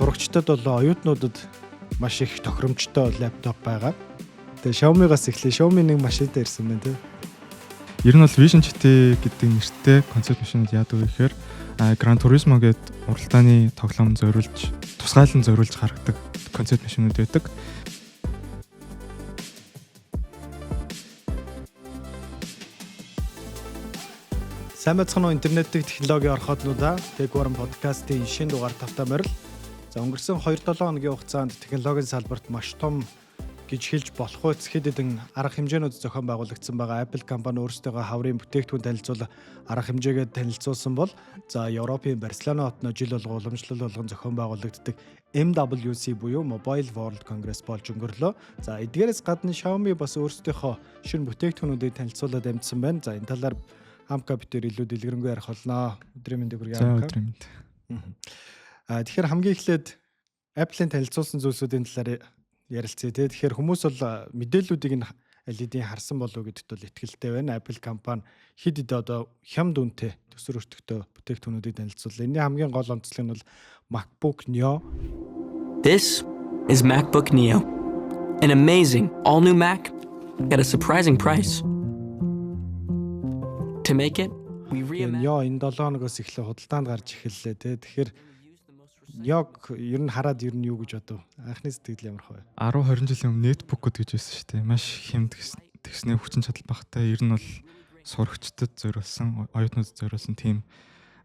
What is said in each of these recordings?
сурагчдад бол оюутнуудад маш их тохиромжтой лаптоп байгаа. Тэгээ Xiaomi-гаас эхлэе. Xiaomi нэг машинтай ирсэн байна тий. Ер нь бол Vision GT гэдэг нэртэй концепт машинууд яадаг вэ гэхээр Gran Turismo гэдэг уралдааны тоглоом зориулж, тусгайлан зориулж гаргадаг концепт машинууд байдаг. Сайн байцгаана уу интернетийн технологийн орходлуудаа. Techwarm podcast-ийн шинэ дугаар тавтай морил. За өнгөрсөн 2-7 хоногийн хугацаанд технологийн салбарт маш том гэж хэлж болох үс хэд хэдэн арга хэмжээнүүд зохион байгуулагдсан байгаа. Apple компани өөрсдөө хаврын бүтээгдэхүүн танилцуул арга хэмжээгээ танилцуулсан бол за Европын Барселона хотно жил болго уламжлал болгон зохион байгуулагддаг MWC буюу Mobile World Congress болж өнгөрлөө. За эдгээрээс гадна Xiaomi бас өөрсдийнхөө шинэ бүтээгдэхүүнүүдийг танилцуулаад амжсан байна. За энэ талаар Хамка битээр илүү дэлгэрэнгүй ярих болно. Өдрийн мэндийг хүргэе Хамка. Өдрийн мэнд. Тэгэхээр хамгийн эхлээд Apple-ийн танилцуулсан зүйлсүүдийн талаар ярилцъя те. Тэгэхээр хүмүүс бол мэдээллүүдийг нь LED-ийн харсан болов уу гэдэгт бол итгэлтэй байна. Apple компани хэд одоо хямд үнэтэй төсөр өртөгтэй бүтээгдэхүүнүүдийг танилцууллаа. Энэний хамгийн гол онцлог нь бол MacBook Neo. This is MacBook Neo. An amazing all-new Mac at a surprising price. To make it, we reimagined. Neo энэ 7 хоногоос эхлээ худалдаанд гарч эхэллээ те. Тэгэхээр Neo ер нь хараад ер нь юу гэж бодов? Анхны сэтгэл ямар хөө? 10-20 жилийн өмнө netbook гэж байсан шүү дээ. Маш хямд тэгснээ хүчин чадал багтай. Ер нь бол сурагчдад зориулсан, оюутнуудад зориулсан тийм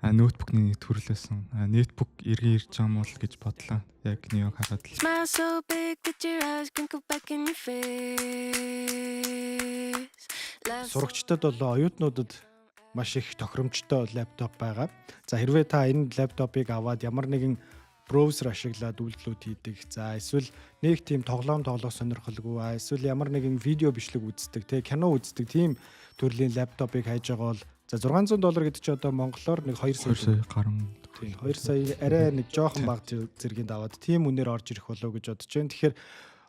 ноутбукны төрлөөсөн. Netbook иргэн ирж байгаа юм бол гэж бодлоо. Яг Neo хараад л. Smile so big that your eyes can go back in your face. Сурагчдад бол оюутнуудад маш их тохиромжтой лаптоп байгаа. За хэрвээ та энэ лаптопыг аваад ямар нэгэн браузер ашиглаад үйлдэлүүд хийдэг. За эсвэл нэг тийм тоглоом тоглох сонирхолгүй, эсвэл ямар нэгэн видео бичлэг үздэг, тэ кино үздэг тийм төрлийн лаптопыг хайж байгаа бол за $600 гэдэг чи одоо монголоор нэг 2 сая гарan. Тийм 2 сая арай нэг жоохон бага зэргийн даваад тийм үнээр орж ирэх болов гэж бодож байна. Тэгэхээр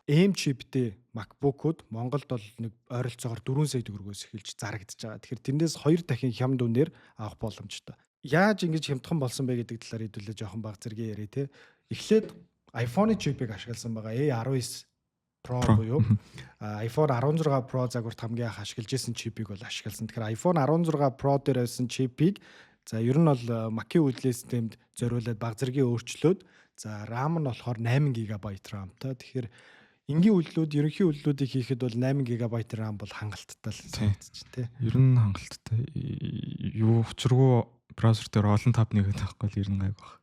AM chipтэй MacBook-уд Монголд бол нэг ойролцоогоор 4 сая төгрөгөөс эхэлж зарагдж байгаа. Тэгэхээр тэндээс 2 дахин хямд үнээр авах боломжтой. Яаж ингэж хямдхан болсон бэ гэдэг талаар хэдүүлээ жоохон бага зэргийн яриа те. Эхлээд iPhone-ы чипийг ашигласан байгаа. A19 Pro буюу iPhone 16 Pro загварт хамгийн анх ашиглаж исэн чипийг бол ашигласан. Тэгэхээр iPhone 16 Pro дээр байсан чипийг за ер нь бол Mac-ийн үйлдвэрлэлийн системд зориулаад бага зэргийн өөрчлөөд за RAM нь болохоор 8 GB RAM-тай. Тэгэхээр энгийн үйлдэлүүд, ерөнхий үйлдэлүүдийг хийхэд бол 8 GB RAM бол хангалттай л санагдчих тий. Ер нь хангалттай. Юу учиргүй браузер дээр олон таб нэгээд байхгүй л ер нь гайг баг.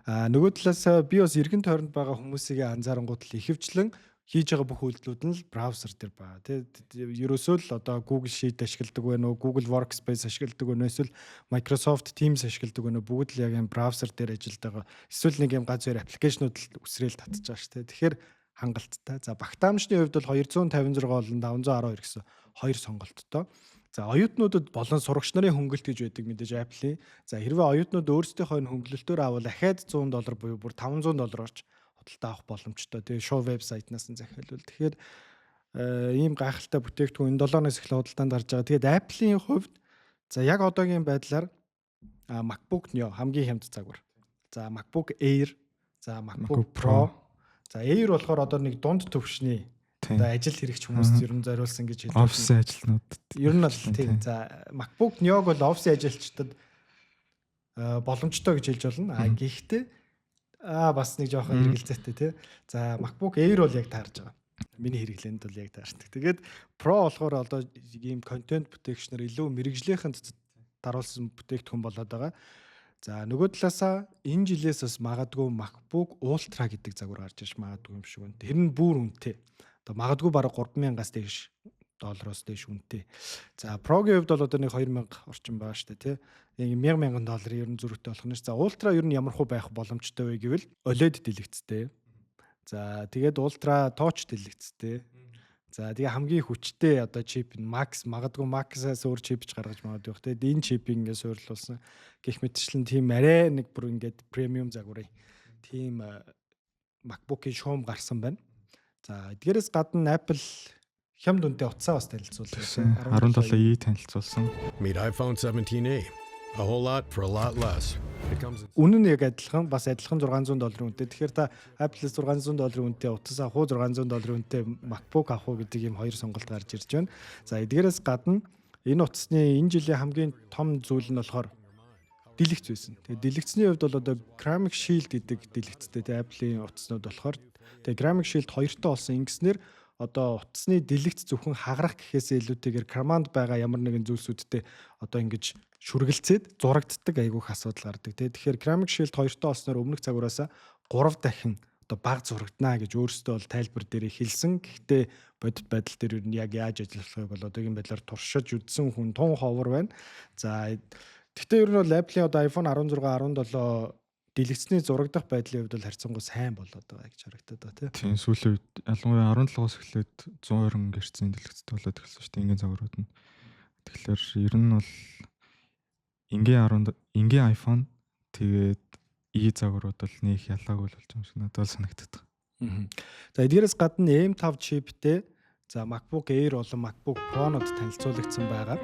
Нөгөө талаас би бас эргэн тойронд байгаа хүмүүсийг анзаарангууд л ихэвчлэн хийж байгаа бүх үйлдэлүүд нь л браузер дээр байгаа тий. Ерөөсөө л одоо Google Sheet ашигладаг байна уу, Google Workspace ашигладаг байна уу, эсвэл Microsoft Teams ашигладаг байна уу, бүгд л яг энэ браузер дээр ажилладаг. Эсвэл нэг юм ганц хоёр аппликейшнууд л үсрээл татчих байгаа шүү тий. Тэгэхээр хангалттай. За багтаамжны хувьд бол 256 болон 512 гэсэн хоёр сонголттой. За оюутнуудад болон сурагч нарын хөнгөлт гэж байдаг мэдээж Apple-ийн. За хэрвээ оюутнууд өөрсдийнхөө хөнгөлөлтөөр авал ахаад $100 буюу бүр $500 орж худалдаа авах боломжтой. Тэгээ шоу вебсайтнаас нь захиалвал. Тэгэхээр ийм гайхалтай бүтээгдэхүүн энэ 7-оноос эхлээ худалдаанд гарч байгаа. Тэгээд Apple-ийн хувьд за яг одоогийн байдлаар MacBook Neo хамгийн хямд загвар. За MacBook Air, за MacBook Pro. За Air болохоор одоо нэг дунд төвшний одоо ажил хэрэгч хүмүүст ер нь зориулсан гэж хэлдэг. Офис ажилтнууд. Ер нь бол тийм. За MacBook Neo бол офисын ажилчдад боломжтой гэж хэлж болно. Гэхдээ бас нэг жоохон хэрэгэлзээтэй тий. За MacBook Air бол яг таарж байгаа. Миний хэрэглээнд бол яг таардаг. Тэгээд Pro болохоор одоо ийм контент бүтээгчнэр илүү мэрэгжлийнхэнд даруулсан бүтээгдэхүүн болоод байгаа. За нөгөө талаасаа энэ жилээс бас магадгүй MacBook Ultra гэдэг загвар гарч ирж магадгүй юм шиг байна. Тэр нь бүр үнэтэй. Одоо магадгүй бараг $3,000-аас дээш доллароос дээш үнэтэй. За Pro-гийн хувьд бол одоо нэг 2,000 орчим байгаа шүү дээ, тий. Яг $1,000 ер нь зөрүүтэй болох нь. За Ultra ер нь ямар хөө байх боломжтой вэ гэвэл OLED дэлгэцтэй. За тэгээд Ultra Touch дэлгэцтэй. За тэгээ хамгийн хүчтэй одоо чип нь Max магадгүй Max-аас өөр чипч гаргаж магадгүй бах. Тэгээд энэ чипийг ингээд суйрлуулсан. Гэх мэтчлэн тийм арай нэг бүр ингээд премиум загварын тийм MacBook-ийн шуум гарсан байна. За эдгээрээс гадна Apple хямд үнэтэй утсаа бас танилцуулсан. 17i танилцуулсан. Meet iPhone 17a. A whole lot for a lot less. It comes in Үнэн нь яг адилхан бас адилхан $600 үнэтэй. Тэгэхээр та Apple-с $600 үнэтэй утас авах уу $600 үнэтэй MacBook авах уу гэдэг ийм хоёр сонголт гарч ирж байна. За эдгээрээс гадна энэ утасны энэ жилийн хамгийн том зүйл нь болохоор дэлгэц байсан. Тэгээ дэлгэцний хувьд бол одоо Ceramic Shield гэдэг дэлгэцтэй те Apple-ийн утаснууд болохоор тэгээ Ceramic Shield 2-той болсон ингэснээр одоо утасны дэлгэц зөвхөн хагарах гэхээсээ илүүтэйгээр command байгаа ямар нэгэн зүйлсүүдтэй одоо ингэж шүргэлцээд зурагддаг айгүйх асуудал гардаг те. Тэгэхээр Ceramic Shield 2-той болсноор өмнөх цагуураасаа 3 дахин одоо баг зурагдана гэж өөрөөсөө бол тайлбар дээр хэлсэн. Гэхдээ бодит байдал дээр юу яг яаж ажиллахыг бол одоогийн байдлаар туршиж үдсэн хүн тун ховор байна. За гэхдээ ер нь бол Apple-ийн одоо iPhone 16, 17 дэлгэцний зурагдах байдлын хувьд бол харьцангуй сайн болоод байгаа гэж харагдаад байна тий. Тийм сүүлийн үед ялангуяа 17-оос эхлээд 120 гэрцийн дэлгэцтэй болоод эхэлсэн шүү дээ энгийн загварууд нь. Тэгэхээр ер нь бол энгийн iPhone тэгээд загварууд бол нэг ялгаагүй л болж байгаа юм шиг надад санагдаад байна. За эдгээрээс гадна M5 чиптэй за MacBook Air болон MacBook Pro-нод танилцуулагдсан байгаа.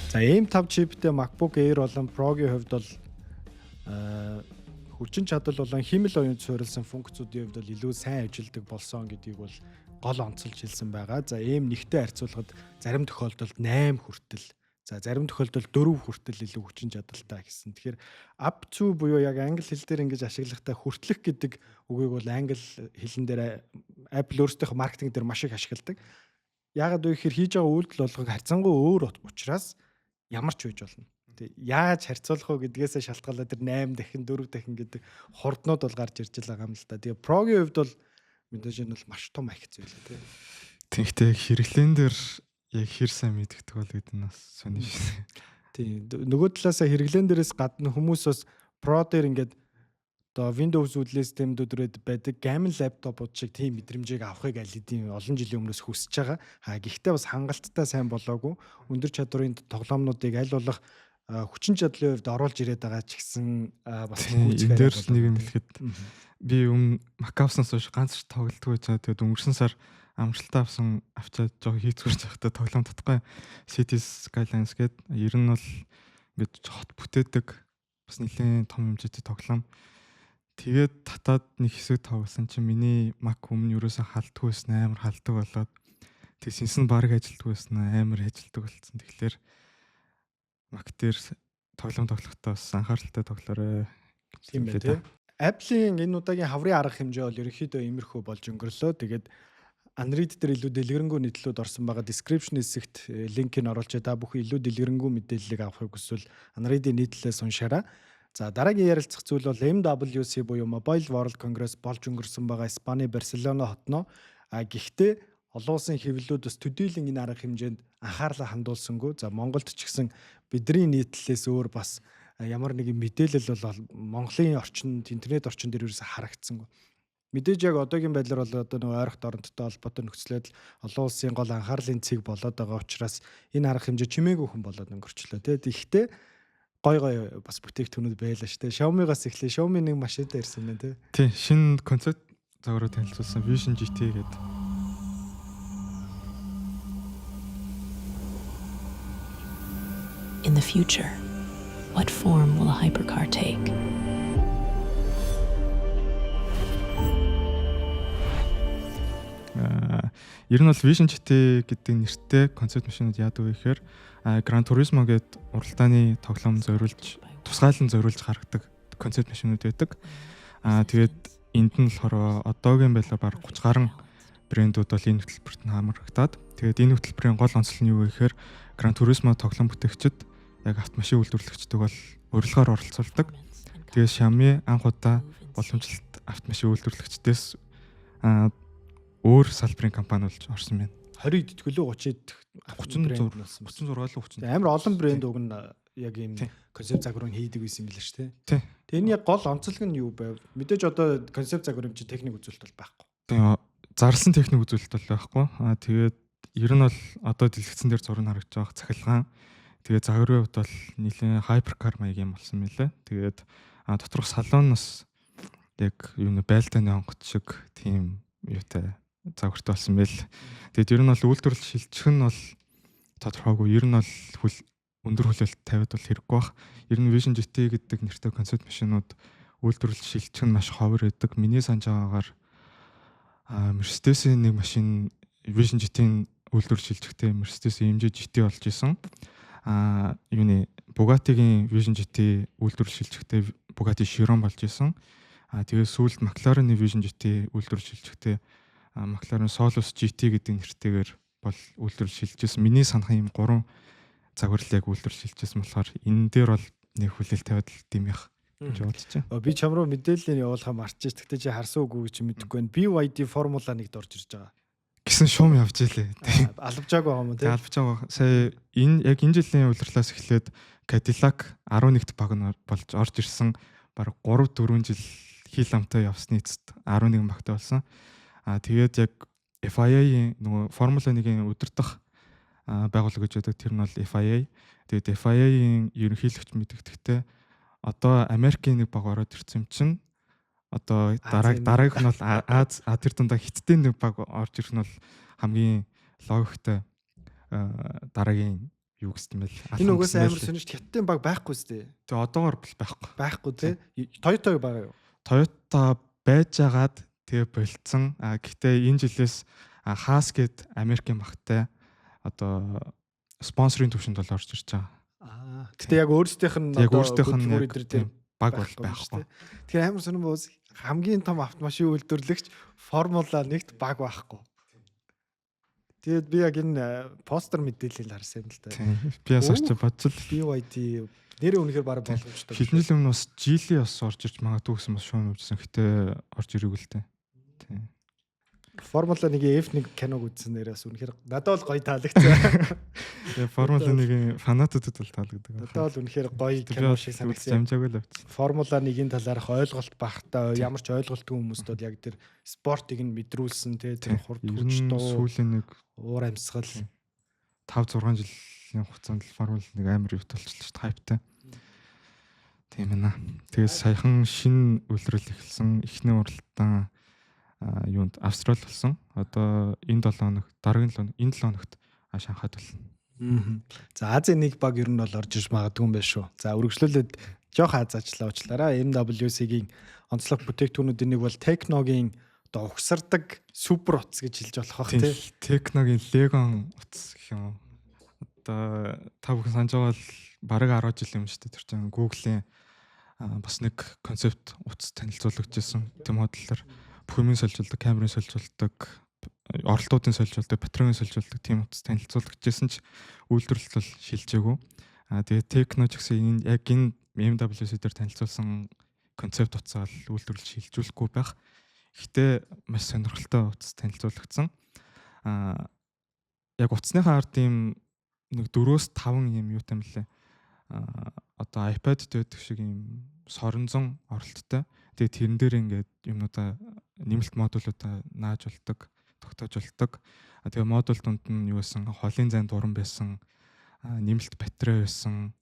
За M5 чиптэй MacBook Air болон Pro-гийн хувьд бол хүчин чадал болон хэмэл оюунд суурилсан функцүүдийн хувьд бол илүү сайн ажилдаг болсон гэдгийг бол гол онцолж хэлсэн байгаа. За M1-тэй харьцуулахад зарим тохиолдолд 8 хүртэл, за зарим тохиолдолд 4 хүртэл илүү хүчин чадалтай гэсэн. Тэгэхээр up to буюу яг англи хэл дээр ингэж ашиглахдаа хүртэлх гэдэг үгийг бол англи хэлэн дээр Apple өөрсдийнхөө маркетинг дээр маш их ашигладаг. Яагаад вэ гэхээр хийж байгаа үйлдэл болгог харьцангуй өөр учраас ямар ч үеж болно. Яаж харьцуулах вэ гэдгээсээ шалтгаалаад тэр 8 дахин 4 дахин гэдэг хурднууд бол гарч ирж байгаа юм л да. Тэгээ Pro-гийн хувьд бол мэдээж энэ бол маш том ахиц байлаа тий. Тэгтээ хэрэглэн дээр яг хэр сайн мэддэг бол гэдэг нь бас сони шээ. Тий. Нөгөө талаасаа хэрэглэн дээрээс гадна хүмүүс бас Pro дээр ингээд одоо Windows үзлээс системдүүд байдаг гамин лаптопууд шиг тийм мэдрэмжийг авахыг аль хэдийн олон жилийн өмнөөс хүсэж байгаа. Гэхдээ бас хангалттай сайн болоогүй. Өндөр чадварын тоглоомнуудыг аль болох хүчин чадлын хувьд оруулж ирээд байгаа ч гэсэн бас энэ дээр нэг юм хэлэхэд би Mac авснаас хойш ганц ч тоглолтгүй байцаа. Тэгээд өнгөрсөн сар амжилтаа авчаад жоо хийцгэрч байхдаа тоглоом татахгүй Cities Skylines гээд ер нь бол ингээд хот бүтээдэг бас нэлийн том хэмжээтэй тоглоом. Тэгээд татаад нэг хэсэг тоглосон чинь миний Mac өмнө юусаа халтгүй байсан амар халдаг болоод тэг сэнс нь баг ажилтгүй байсан амар ажилтдаг болсон. Тэгэхээр Mac дээр тоглоом тоглохдоо бас анхааралтай тоглоорой. Тийм байх тийм. Apple-ийн энэ удаагийн хаврын арга хэмжээ бол ерөнхийдөө иймэрхүү болж өнгөрлөө. Тэгээд Android дээр илүү дэлгэрэнгүй нийтлүүд орсон байгаа description хэсэгт линкийг оруулж та бүхэн илүү дэлгэрэнгүй мэдээллийг авахыг хүсвэл Android-ийн нийтлэлээс уншаарай. За дараагийн ярилцах зүйл бол MWC буюу Mobile World Congress болж өнгөрсөн байгаа Испани Барселона хотноо. Гэхдээ олон улсын хэвлэлүүд бас төдийлөн энэ арга хэмжээнд анхаарлаа хандуулсангүй. За Монголд ч гэсэн бидний нийтлэлээс өөр бас ямар нэгэн мэдээлэл бол Монголын орчинд интернет орчин дээр ерөөсө харагдсангүй. Мэдээж яг одоогийн байдлаар бол одоо нэг ойрхон доронттой холбоотой нөхцөлөд олон улсын гол анхаарлын цэг болоод байгаа учраас энэ арга хэмжээ чимээгүй хүн болоод өнгөрчлөө тий. Тэгэхдээ гой бас бүтээгдэхүүнүүд байлаа шүү дээ. Xiaomi-гаас эхлээ Xiaomi нэг машинтай ирсэн байна тий. Тий, шинэ концепт загвараар танилцуулсан Vision GT гэдэг. In the future, what form will a hypercar take? Ер нь бол Vision GT гэдэг нэртэй концепт машинууд яадаг вэ гэхээр Gran Turismo гэдэг уралдааны тоглоом зориулж тусгайлан зориулж гаргадаг концепт машинууд байдаг. Тэгээд энд нь болохоор одоогийн байдлаар баг 30 гаруй брэндүүд бол энэ хөтөлбөрт нь хамрагдаад тэгээд энэ хөтөлбөрийн гол онцлог нь юу вэ гэхээр Gran Turismo тоглоом бүтээгчид яг автомашин үйлдвэрлэгчдэг бол урилгаар оролцуулдаг. Тэгээд Xiaomi анх удаа боломжлолт автомашин үйлдвэрлэгчдээс өөр салбарын компани болж орсон байна. 20 идтгэлөө 30 36 л 30. Амар олон брэнд уг нь яг ийм концепт загварыг хийдэг байсан юм билээ шүү дээ. Тэгээ энэ яг гол онцлог нь юу байв? Мэдээж одоо концепт загвар юм чи техник үзүүлэлт бол байхгүй. Тэгээ зарласан техник үзүүлэлт бол байхгүй. Тэгээд ер нь бол одоо дэлгэцэн дээр зураг харагдаж байгаа цахилгаан. Тэгээд загварын хувьд бол нэлээд хайперкар маяг юм болсон мэлээ. Тэгээд доторх салон бас яг юу нэ байлдааны онгоц шиг тийм юутай загвартай болсон байл. Тэгээд ер нь бол үйлдвэрлэл шилжих нь бол тодорхойгүй. Ер нь бол өндөр хүлээлт тавиад бол хэрэггүй бах. Ер нь Vision GT гэдэг нэртэй концепт машинууд үйлдвэрлэл шилжих нь маш ховор байдаг. Миний санаж байгаагаар Mercedes-ийн нэг машин Vision GT-ийн үйлдвэрлэл шилжихдээ Mercedes AMG GT болж исэн. Юуны Bugatti-гийн Vision GT үйлдвэрлэл шилжихдээ Bugatti Chiron болж исэн. Тэгээд сүүлд McLaren-ийн Vision GT үйлдвэрлэл шилжихдээ McLaren Solus GT гэдэг нэртэйгээр бол үйлдвэрлэл шилжижсэн. Миний санах юм 3 загварлыг үйлдвэрлэл шилжижсэн болохоор энэ дээр бол нэг хүлээлт тавиад л димих гэж бодож байна. Би чам руу мэдээлэл явуулахаа марчиж. Тэгтээ чи харсан үгүй гэж мэдэхгүй байна. BYD Формула 1-д орж ирж байгаа. Гэсэн шуум явж илээ. Албажаагүй байгаа юм тий. Албаж байгаа. Сая яг энэ жилийн улирлаас эхлээд Cadillac 11-т баг нь болж орж ирсэн. Бараг 3-4 жил хил амтай явсны эцэст 11 багтай болсон. Тэгээд яг FIA-ийн нөгөө Формула 1-ийн удирдах байгууллага гэж байдаг. Тэр нь бол FIA. Тэгээд FIA-ийн ерөнхийлөгч мэдэгдэхтэй одоо Америкийн нэг баг ороод ирсэн юм чинь одоо дараагийнх нь бол тэр дундаа Хятадын нэг баг орж ирэх нь бол хамгийн логиктой дараагийн юу гэсэн мэл. Энэ угаас амар сонирч Хятадын баг байхгүй зү. Тэгээ одоогоор байхгүй. Байхгүй тий. Toyota байгаа юу? Toyota байжгаад тэгээ болцсон. Гэхдээ энэ жилээс Haas гээд Америкийн багтай одоо спонсорын төвшөнд бол орж ирж байгаа. Гэтэ яг өөрсдийнх нь баг бол байхгүй. Тэгэхээр амар сонирн боос хамгийн том автомашин үйлдвэрлэгч Формула 1-т баг байхгүй. Тэгээд би яг энэ постэр мэдээлэл харсан юм л да. Би ясаач бодсон л BYD нэрээ үнэхээр бараг болгоомжтой. Хэдэн жил өмнө бас Geely бас орж ирж магадгүй гэсэн бас шуум явжсан. Гэтэ орж ирээгүй л дээ. Тийм. Формула 1-ийн F1 киног үзсэн нэрээс үнэхээр надад бол гоё таалагдсан. Формула 1-ийн фанатуудад бол таалагддаг. Надад бол үнэхээр гоё кино шиг санагдсан. Замжаагүй л авчих. Формула 1-ийн талаарх ойлголт багтаа ямар ч ойлголтгүй хүмүүстд яг тэр спортыг нь мэдрүүлсэн тий тэр хурд хүчтэй сүүлийн нэг уур амьсгал 5 6 жилийн хугацаанд Формула 1 амар юу толчихлоо шүү дээ хайптай. Тийм ээ. Тэгээд саяхан шинэ үйлрэл эхэлсэн эхний уралдаан юунд Австрали болсон. Одоо энэ 7 хоног дараагийн энэ 7 хоногт Шанхайд болно. За Азийн нэг баг ер нь бол орж иж магадгүй юм байна шүү. За үргэлжлүүлээд жоох азаачлаа уучлаарай. MWC-гийн онцлог бүтээгдэхүүнүүдийн нэг бол Tecno-гийн одоо угсардаг супер утас гэж хэлж болох бах тий. Tecno-гийн Legon утас гэх юм. Одоо та бүхэн санаж байгаа бол бараг 10 жил юм шүү дээ. Тэр чинь Google-ийн бас нэг концепт утас танилцуулагдчихсан. Тэм бодлоор бүхмийн сольжуулдаг, камерын сольжуулдаг, оролтуудын сольжуулдаг, батарейн сольжуулдаг тийм утас танилцуулагдчихсан ч үйлдвэрлэлт бол шилжээгүй. Тэгээд Tecno ч гэсэн яг энэ MWC дээр танилцуулсан концепт утсаа үйлдвэрлэл шилжүүлэхгүй байх. Гэхдээ маш сонирхолтой утас танилцуулагдсан. Яг утасныхаа ард ийм нэг 4-5 юм юутай мөлий. Одоо iPad-д байдаг шиг ийм соронзон оролттой. Тэгээд тэрэн дээр ингээд юмнуудаа нэмэлт модулуудаа нааж болдог, тогтоож болдог. Тэгээ модуль дунд нь юу байсан? Холын зайн дуран байсан, нэмэлт батарей байсан.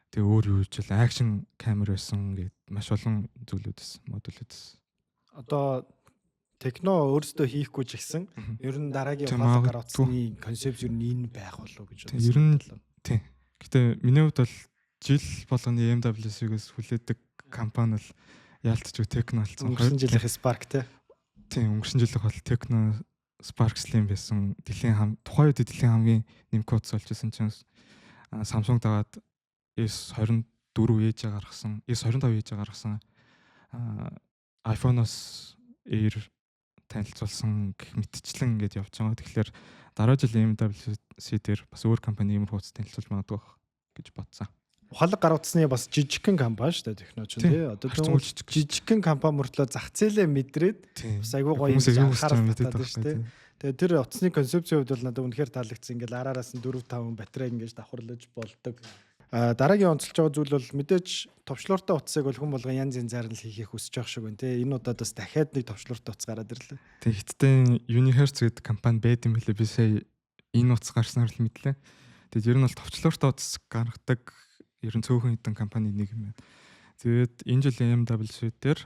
Тэгээ өөр юу гэж акшн камер байсан гээд маш олон зүйлүүд байсан, модулүүд байсан. Одоо Tecno өөрсдөө хийхгүй ч гэсэн ер нь дараагийн ухаалгаар утасны концепт ер нь энэ байх болов гэж бодсон. Ер нь тийм. Гэтэ миний хувьд бол жил болгоны MWC-гээс хүлээдэг компани бол яалтчгүй Tecno болсон. Өнгөрсөн жилийнх Spark тийм өнгөрсөн жилийнх бол Tecno Spark Slim байсан. Тухайн үед дэлхийн хамгийн нэмэх утас болж байсан чинь Samsung даваад S24 ээж гаргасан, S25 ээж гаргасан. iPhone-оос Air танилцуулсан гэх мэтчлэн ингэж явж байгаа. Тэгэхээр дараа жил MWC дээр бас өөр компани иймэрхүү утас танилцуулж магадгүй гэж бодсон. Ухаалаг гар утасны бас жижигхэн компани шүү дээ Tecno ч тий. Одоо жижигхэн компани мөртлөө зах зээлээ мэдрээд бас айгүй гоё юм анхаарал татдаг шүү дээ. Тэгээ тэр утасны концепцийн хувьд бол надад үнэхээр таалагдсан. Ингээл араараас нь 4-5 батарей ингэж давхарлаж болдог. Дараагийн онцолж байгаа зүйл бол мэдээж товчлууртай утсыг бол хүн болгон янз янзаар нь хийхийг хүсэж байгаа шиг байна тий. Энэ удаад бас дахиад нэг товчлууртай утас гараад ирлээ. Тэг Хятадын Unihertz гэдэг компани байд юм хэлээ. Би сая энэ утас гарснаар л мэдлээ. Тэгээд ер нь бол товчлууртай утас гаргадаг ер нь цөөхөн хэдэн компани нэг юм байна. Тэгээд энэ жилийн MWC дээр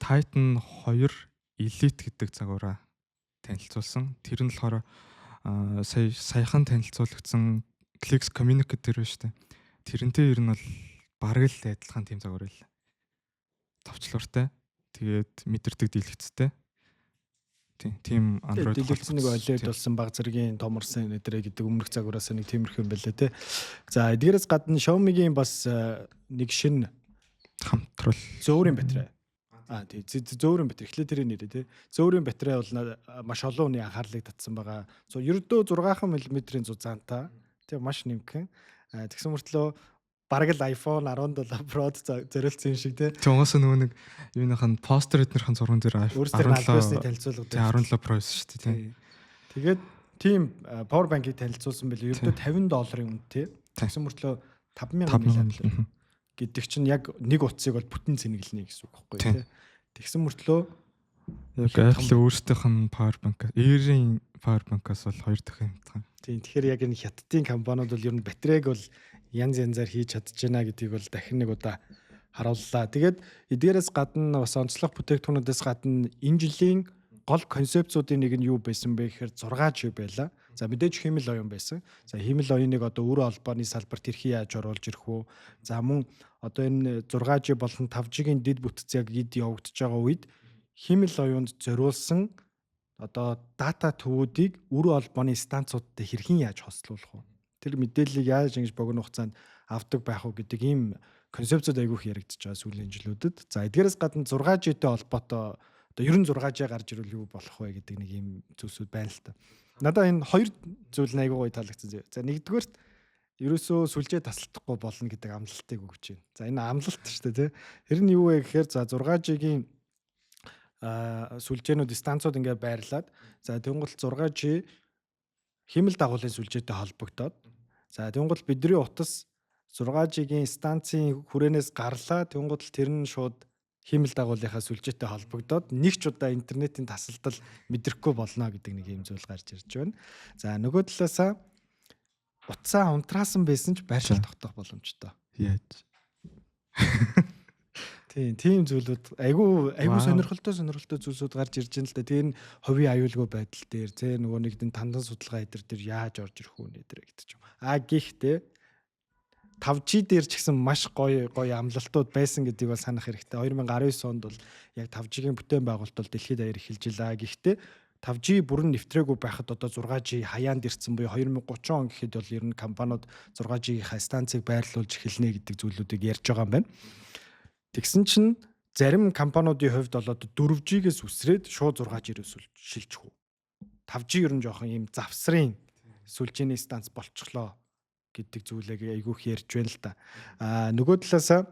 Titan 2 Elite гэдэг загвараа танилцуулсан. Тэр нь болохоор саяхан танилцуулагдсан Clicks Communicator шүү дээ. Тэрнтэй ер нь бол бараг л адилхан тийм загвар л. Товчлууртай. Тэгээд мэдэрдэг дэлгэцтэй. Тийм Android дэлгэц нэг OLED болсон баг зэргийн томорсон өдрөө гэдэг өмнөх загвараас нэг тиймэрхүү юм байлаа те. За эдгээрээс гадна Xiaomi-гийн бас нэг шинэ хамтрал зөөврийн батарей. Тий зөөврийн батарей эхлээ тэрийн нэрээ тий. Зөөврийн батарей бол маш олон хүний анхаарлыг татсан байгаа. Ердөө 6 мм-ийн зузаантай. Тий маш нэмхэн. Тэгсэн мөртлөө бараг л iPhone 17 Pro-д зориулсан юм шиг тий. Угаасаа нөгөө нэг юуныхан постэр эднэрхэн зурган дээр өөрсдөө альбиусны танилцуулга тий 17 Pro шүү дээ тий. Тэгээд тийм power bank-ийг танилцуулсан байл ердөө $50 үнэтэй. Тэгсэн мөртлөө 5000 мАh гэдэг чинь яг нэг утсыг бол бүтэн цэнгэлнэ гэсэн үг байхгүй тий. Тэгсэн мөртлөө яг Apple өөрсдийнх нь power bank, Air-ийн power bank-аас бол 2 дахин хямдхан. Тийм тэгэхээр яг энэ хятадын компаниуд бол ер нь батарейг бол янзаар хийж чадчихна гэдгийг бол дахин нэг удаа харууллаа. Тэгээд эдгээрээс гадна бас онцлог бүтээгдэхүүнүүдээс гадна энэ жилийн гол концепцуудын нэг нь юу байсан бэ гэхээр 6G байлаа. За мэдээж химэл оюун байсан. За химэл оюуныг одоо өөрөө албаны салбарт хэрхэн яаж оруулж ирэх вэ? За мөн одоо энэ 6G болон 5G-ийн дэд бүтц яг эд явагдаж байгаа үед химэл оюунд зориулсан одоо дата төвүүдийг өөрөө албаны станцуудад хэрхэн яаж хослуулах вэ? Тэр мэдээллийг яаж ингэж богино хугацаанд авдаг байх вэ гэдэг ийм концепцууд айгүйх яригдчихэж байгаа сүүлийн жилүүдэд. За эдгээрээс гадна 6G-тэй холбоотой одоо ер нь 6G гарч ирвэл юу болох вэ гэдэг нэг ийм зүйлсүүд байна л та. Надад энэ хоёр зүйл нь айгүй гоё таалагдсан. За нэгдүгээрт ерөөсөө сүлжээ тасалдахгүй болно гэдэг амлалтыг өгч байна. За энэ амлалт шүү дээ тий. Тэр нь юу вэ гэхээр за 6G-ийн сүлжээнүүд станцууд ингээ байрлаад за тэнгуул 6G химэл дагуулын сүлжээтэй холбогдоод за тэнгуул бидний утас 6G-ийн станцын хүрээнээс гарлаа тэнгуул тэр нь шууд химэл дагуулынхаа сүлжээтэй холбогдоод нэг ч удаа интернетийн тасалдал мэдрэхгүй болно гэдэг нэг юм зүйл гарч ирж байна. За нөгөө талаасаа утсаа унтраасан байсан ч байршил тогтоох боломжтой. Яаж? Тийм зүйлүүд айгүй сонирхолтой зүйлсүүд гарч ирж байна л да. Тэр нь хувийн аюулгүй байдал дээр тэ нөгөө нэгэн тандан судалгаа эдэр дээр яаж орж ирэх үү нэ гэдэг юм. Гэхдээ 5G дээр ч гэсэн маш гоё амлалтууд байсан гэдгийг бол санах хэрэгтэй. 2019 онд бол яг 5G-ийн бүтээн байгуулалт бол дэлхийд даяар эхэлж илаа. Гэхдээ 5G бүрэн нэвтрээгүй байхад одоо 6G хаяанд ирсэн буюу 2030 он гэхэд бол ер нь компаниуд 6G-ийн станцыг байрлуулж эхэлнэ гэдэг зүйлүүдийг ярьж байгаа юм байна. Тэгсэн чинь зарим компаниудын хувьд бол одоо 4G-гээс үсрээд шууд 6G-ээр шилжих үү. 5G ер нь жоохон ийм завсрын сүлжээний станц болчихлоо гэдэг зүйлийг айгүйх ярьж байна л да. Нөгөө талаасаа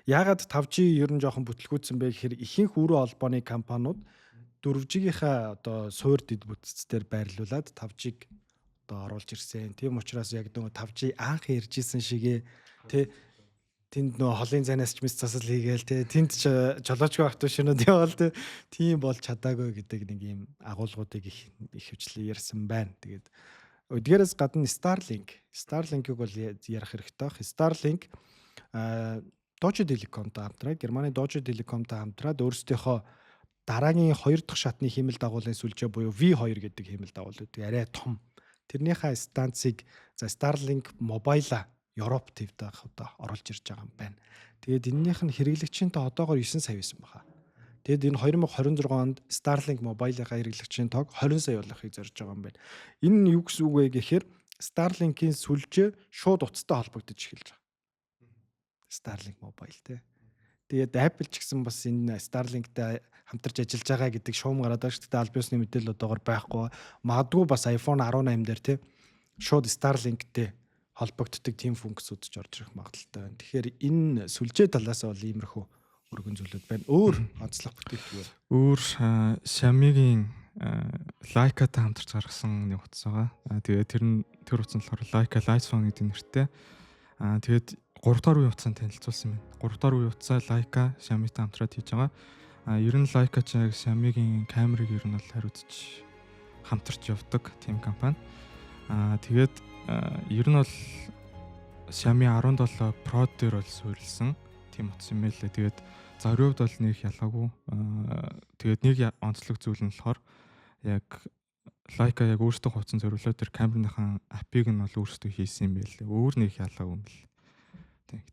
яагаад 5G ер нь жоохон бүтлгүүцсэн бэ гэхээр ихэнх өөрөө холбооны компаниуд 4G-гийнхаа одоо суур дэд бүтцээр байрлуулад 5G-г одоо оруулж ирсэн. Тийм учраас яг нөгөө 5G анх ярьжсэн шигээ тэ тэнд нөгөө холын зайнаас ч мэс засал хийгээл тэ тэнд ч жолоочгүй автошинууд яваал тэ тийм болж чадаагүй гэдэг нэг юм агуулгуудыг их хвчлээ ярьсан байна. Тэгээд эдгээрээс гадна Starlink-ийг бол ярих хэрэгтэй баг. Starlink Deutsche Telekom-тай хамтраад Германы Deutsche Telekom-тай хамтраад өөрсдийнхөө дараагийн 2 дахь шатны химэл дагуулын сүлжээ буюу V2 гэдэг химэл дагуулуудыг арай том. Тэрнийхээ станцыг за Starlink Mobile Европ төвд одоо оруулж ирж байгаа юм байна. Тэгээд энэнийх нь хэрэглэгчийн тоо одоогоор 9 сая байсан баха. Тэгэд энэ 2026 онд Starlink Mobile-ийн хэрэглэгчийн тоог 20 сая болохыг зорж байгаа юм байна. Энэ нь юу гэсэн үг вэ гэхээр Starlink-ийн сүлжээ шууд утастай холбогдож эхэлж байгаа. Starlink Mobile тий. Тэгээд Apple ч гэсэн бас энэ Starlink-тай хамтарч ажиллаж байгаа гэдэг шуум гараад байгаа шүү дээ. Албаусны мэдээлэл одоогоор байхгүй. Магадгүй бас iPhone 18 дээр тий шууд Starlink-тэй холбогддог тийм функцүүд ч орж ирэх магадaltaй байна. Тэгэхээр энэ сүлжээ талаас бол иймэрхүү өргөн зүйлүүд байна. Өөр онцлог бүтээгдэхүүн. Өөр Xiaomi-гийн Leica-тай хамтарч гаргасан нэг утас байгаа. Тэгээд тэр утас нь болохоор Leica Light Phone гэдэг нэртэй. Тэгээд 3 дахь үе утсаа танилцуулсан байна. 3 дахь үе утсаа Leica Xiaomi-тай хамтраад хийж байгаа. Ер нь Leica ч Xiaomi-гийн камерыг ер нь бол хариуцж хамтарч явдаг тийм компани. Тэгээд ер нь бол Xiaomi 17 Pro дээр бол суурилсан тийм утас юм байлээ. Тэгээд зориуд бол нэг ялгаагүй. Тэгээд нэг онцлог зүйл нь болохоор яг Leica яг өөрсдөө хувцсан зориулаад тэр камерныхан апыг нь бол өөрсдөө хийсэн юм байлээ. Өөр нэг ялгаагүй юм л.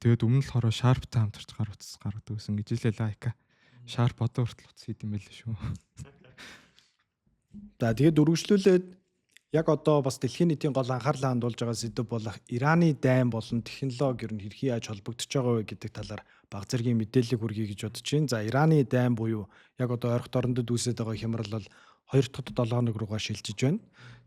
Тэгээд өмнө нь болохоор Sharp-тай хамтарч гар утас гаргадаг гэсэн гэж хэлээ Leica. Sharp одоо хүртэл утас хийд юм байлээ шүү. За тэгээд үргэлжлүүлээд яг одоо бас дэлхийн нийтийн гол анхаарлаа хандуулж байгаа сэдв болох Ираны дайн болон технологи ер нь хэрхэн яаж холбогдож байгаа вэ гэдэг талаар баг зэргийн мэдээлэл хүргэе гэж бодож байна. За Ираны дайн буюу яг одоо ойрхон дорндод үүсэж байгаа хямрал бол 2 дахь 7 хоног руугаа шилжиж байна.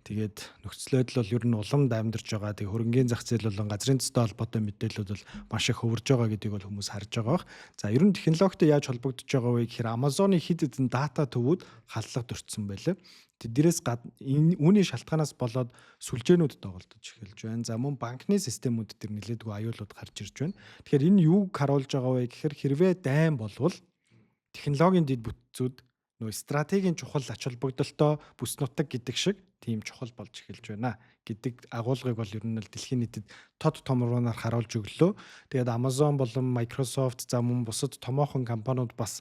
Тэгээд нөхцөл байдал бол ер нь уламд амьдарч байгаа. Тэг хөрөнгөний зах зээл болон газрын төстэй холбоотой мэдээлэлүүд бол маш их хөвөрж байгаа гэдгийг бол хүмүүс харж байгаа бах. За ер нь технологитой яаж холбогдож байгаа вэ гэхээр Amazon-ы хэд хэдэн дата төвүүд халдлагдурсан байлаа. Тэднээс үүний шалтгаанаас болоод сүлжээнүүд тоглолтож эхэлж байна. За мөн банкны системүүд төр нэлээдгүй аюулууд гарч ирж байна. Тэгэхээр энэ юуг харуулж байгаа вэ гэхээр хэрвээ дайн болвол технологийн дэд бүтцүүд нөө стратегийн чухал ач холбогдолтой бүс нутаг гэдэг шиг тийм чухал болж эхэлж байна гэдэг агуулгыг бол ер нь дэлхийн нийтэд тод томруулаар харуулж өглөө. Тэгээд Amazon болон Microsoft за мөн бусад томоохон компаниуд бас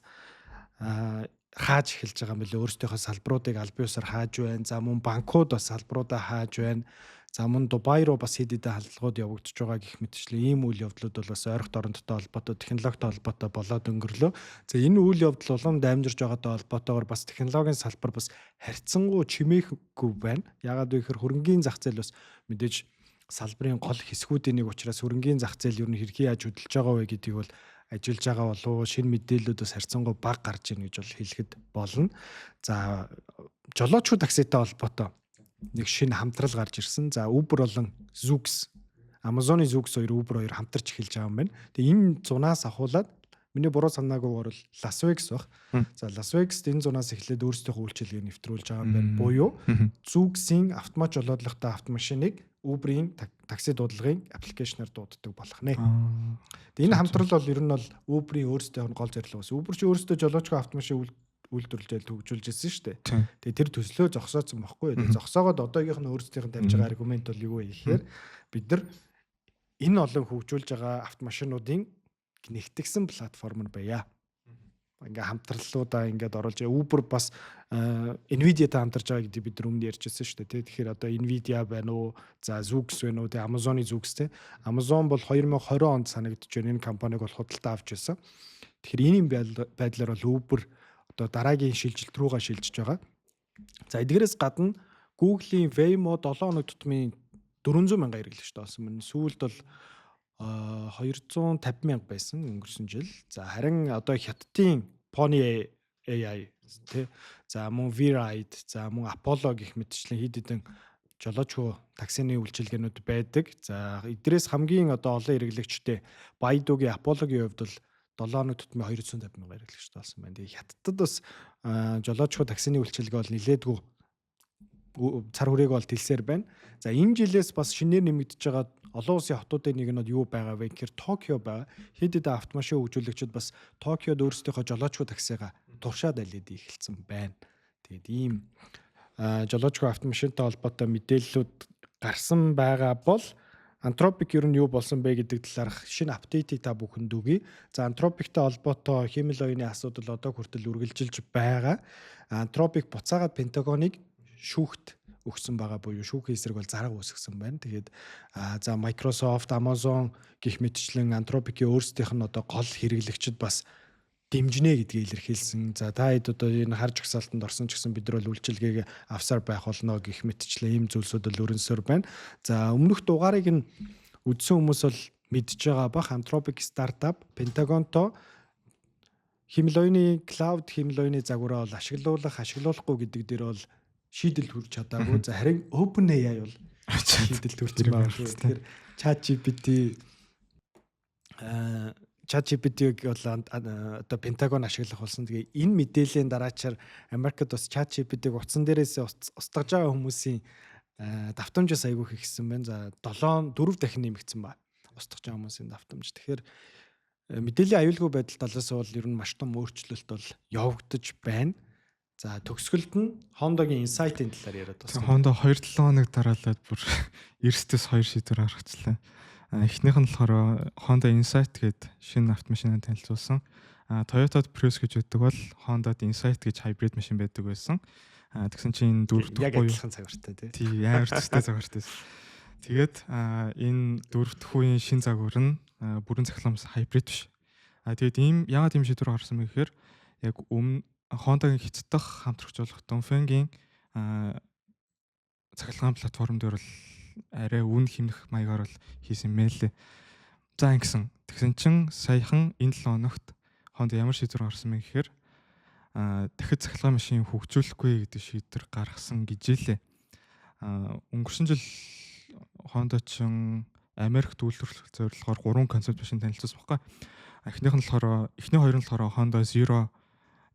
хааж эхэлж байгаа юм билээ. Өөрсдийнхөө салбаруудыг аль биесээр хааж байна. За мөн банкуд бас салбаруудаа хааж байна. За мөн Дубай руу бас хэд хэдэн халдлагууд явагдаж байгаа гэх мэтчлэн ийм үйл явдлууд бол бас ойрхон дорнодтой холбоотой, технологитой холбоотой болоод өнгөрлөө. За энэ үйл явдал уламд дамжирж байгаатай холбоотойгоор бас технологийн салбар бас харьцангуй чимээгүй байна. Яагаад вэ гэхээр хөрөнгөний зах зээл бас мэдээж салбарын гол хэсгүүдийн нэг учраас хөрөнгөний зах зээл ер нь хэрхэн яаж хөдөлж байгаа вэ гэдгийг бол ажиллаж байгаа болов шинэ мэдээллүүд бас харьцангуй бага гарч ийн гэж бол хэлэхэд болно. За жолоочгүй такситай холбоотой нэг шинэ хамтрал гарч ирсэн. За Uber болон Zoox, Amazon-ы Zoox 2, Uber 2 хамтарч эхэлж байгаа юм байна. Тэгээ энэ зунаас ахуулаад миний буруу санаагүйгээр бол Las Vegas баг. За Las Vegas-д энэ зунаас эхлээд өөрсдийнхөө үйлчилгээг нэвтрүүлж байгаа юм байна. Буюу Zoox-ийн автомат жолоодлоготой автомашиныг Uber-ийн такси дуудлагын аппликейшнаар дууддаг болох нэ. Тэгээ энэ хамтрал бол ер нь бол Uber-ийн өөрсдийнх нь гол зорилго бас. Uber чи өөрсдөө жолоочгүй автомашин үйлдвэрлэж хөгжүүлж ирсэн шүү дээ. Тэгээ тэр төслөө зогсооцсон байхгүй. Тэгээ зогсоогоод одоогийнх нь өөрсдийнх нь тавьж байгаа аргумент бол юу вэ гэхээр бид нар энэ олон хөгжүүлж байгаа автомашинуудын нэгтгсэн платформ байя. Ингээ хамтраллуудаа ингээд оруулж Uber бас Nvidia-тай хамтарч байгаа гэдэг бид нар өмнө ярьжсэн шүү дээ. Тэгэхээр одоо Nvidia байна уу? За Zoox байна уу? Тэгээ Amazon-ы Zoox те. Amazon бол 2020 онд санагдаж байна. Энэ компанийг бол худалдаа авч байсан. Тэгэхээр энэ байдлаар бол Uber одоо дараагийн шилжилт рүүгээ шилжиж байгаа. За эдгээрээс гадна Google-ийн Waymo 7 хоног тутмын 400 мянга хэрэглэгч тоосон мөн сүүлд бол 250 мянга байсан өнгөрсөн жил. За харин одоо хятадын Pony AI тий. За мөн V-Ride, за мөн Apollo гэх мэтчлэн хэд хэдэн жолоочгүй таксины үйлчилгээнүүд байдаг. За эдгээрээс хамгийн одоо олон хэрэглэгчтэй Baidu-гийн Apollo-гийн хувьд бол 7 хоног тутмын 250 мянга хэрэглэгч тоосон байна. Тэгээ хятадд бас жолоочгүй таксины үйлчилгээ бол нэлээдгүй цар хүрээг бол тэлсээр байна. За энэ жилээс бас шинээр нэмэгдэж байгаа олон улсын хотуудын нэг нь юу байгаа вэ гэхээр Токио байгаа. Хэд хэдэн автомашин хөгжүүлэгчид бас Токиод өөрсдийнхөө жолоочгүй таксигаа туршаад алээд эхэлсэн байна. Тэгээд ийм жолоочгүй автомашинтай холбоотой мэдээллүүд гарсан байгаа бол Anthropic ер нь юу болсон бэ гэдэг талаарх шинэ апдейтийг та бүхэнд өгье. За Anthropic-тай холбоотой хэмэл оюуны асуудал одоо хүртэл үргэлжилж байгаа. Anthropic буцаагаад Пентагоныг шүүхт өгсөн байгаа буюу шүүхийн эсрэг бол зарга үүсгэсэн байна. Тэгээд за Microsoft, Amazon гэх мэтчлэн Anthropic-ийн өөрсдийнх нь одоо гол хэрэглэгчид бас дэмжнэ гэдгийг илэрхийлсэн. За та хэд одоо энэ хар жагсаалтанд орсон ч гэсэн бид нар бол үйлчилгээг авсаар байх болно гэх мэтчлэн ийм зүйлсүүд л өрнөсөр байна. За өмнөх дугаарыг нь үзсэн хүмүүс бол мэдж байгаа бах Anthropic стартап Pentagon-то хэмэл оюуны cloud хэмэл оюуны загвараа бол ашиглуулахгүй гэдэг дээр бол шийдэл хүрч чадаагүй. За харин OpenAI бол шийдэл хүрч байгаа. Тэгэхээр ChatGPT-г бол одоо Пентагон ашиглах болсон. Тэгээ энэ мэдээллийн дараачаар Америкт бас ChatGPT-г утсан дээрээс устгаж байгаа хүмүүсийн давтамжаас айгүй ихсэн байна. За 4 дахин нэмэгдсэн ба. Устгаж байгаа хүмүүсийн давтамж. Тэгэхээр мэдээллийн аюулгүй байдал талаас бол ер нь маш том өөрчлөлт бол явагдаж байна. За төгсгөлд нь Honda-гийн Insight-ийн талаар яриад байна. Honda 2-7 хоног дараалаад бүр 9-с 2 шийдвэр гаргачлаа. Эхнийх нь болохоор Honda Insight гэдэг шинэ автомашиныг танилцуулсан. Toyota Prius гэж үүдэг бол Honda Insight гэж hybrid машин байдаг байсан. Тэгсэн чинь энэ дөрөв дэх Яг буюу адилхан цагаартай тий. тий амар төстэй цагаартай. Тэгээд энэ дөрөв дэх үеийн шин загвар нь бүрэн цахилгаанаас хайбрид биш. Тэгээд яагаад ийм шийдвэр гаргасан бэ гэхээр яг Honda-гийн хятадх хамтрагч болох Dongfeng-ийн цахилгаан платформ дээр бол арай үн хэмнэх маягаар бол хийсэн мэлээ. За ингэсэн. Тэгсэн чинь саяхан энэ 7 хоногт Honda ямар шийдвэр гаргасан бэ гэхээр дахид цахилгаан машин хөгжүүлэхгүй гэдэг шийдвэр гаргасан гэжээ. Өнгөрсөн жил Honda чин Америкт үйлдвэрлэх зорилгоор 3 концепт машин танилцуулсан баггүй. Эхний хоёр нь болохоор Honda Zero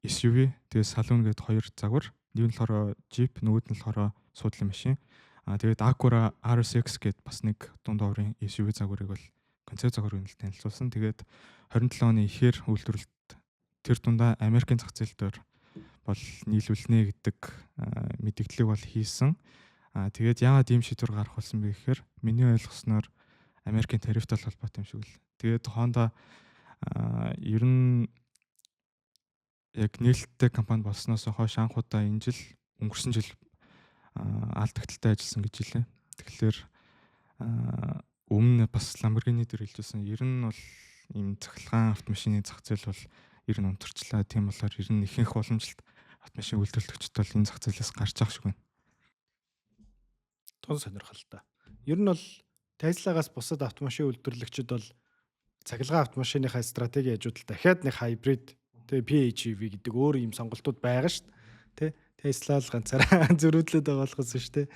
SUV, тэгээд Saloon гэдэг хоёр загвар. Нэг нь болохоор Jeep, нөгөөд нь болохоор суудлын машин. Тэгээд Acura RSX гэдэг бас нэг дунд оврын SUV загварыг бол концепт загварыг нь танилцуулсан. Тэгээд 27 оны эхээр үйлдвэрлэлт тэр дундаа Америкийн зах зээл дээр бол нийлүүлнэ гэдэг мэдээллийг бол хийсэн. Тэгээд яагаад ийм шийдвэр гарах болсон бэ гэхээр миний ойлгосноор Америкийн тарифтай холбоотой юм шиг л. Тэгээд Honda ер нь яг нээлттэй компани болсноос хойш анхудаа энэ жил өнгөрсөн жил алдагдaltaй ажилласан гэж хэлээ. Тэгэхээр өмнө бас Lamborghini дээр хэлжсэн ер нь бол ийм цахилгаан автомашины зах зээл бол ер нь унтарчлаа. Тийм болохоор ер нь ихэнх уламжлалт автомашин үйлдвэрлэгчид бол энэ зах зээлээс гарч ах шиг байна. Тун сонирхолтой. Ер нь бол Tesla-гаас бусад автомашин үйлдвэрлэгчид бол цахилгаан автомашиныхаа стратеги хажууд дахиад нэг хайбрид тэгээ PHEV гэдэг өөр юм сонголтууд байгаа шүү дээ. Tesla л ганцаараа зөрүүдлээд байгаа болохоос шүү дээ.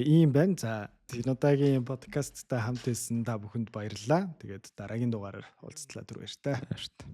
Ийм байна. За энэ удаагийн подкасттай хамт байсан та бүхэнд баярлалаа. Тэгээд дараагийн дугаараар уулзлаа түр баяртай. Баяр та.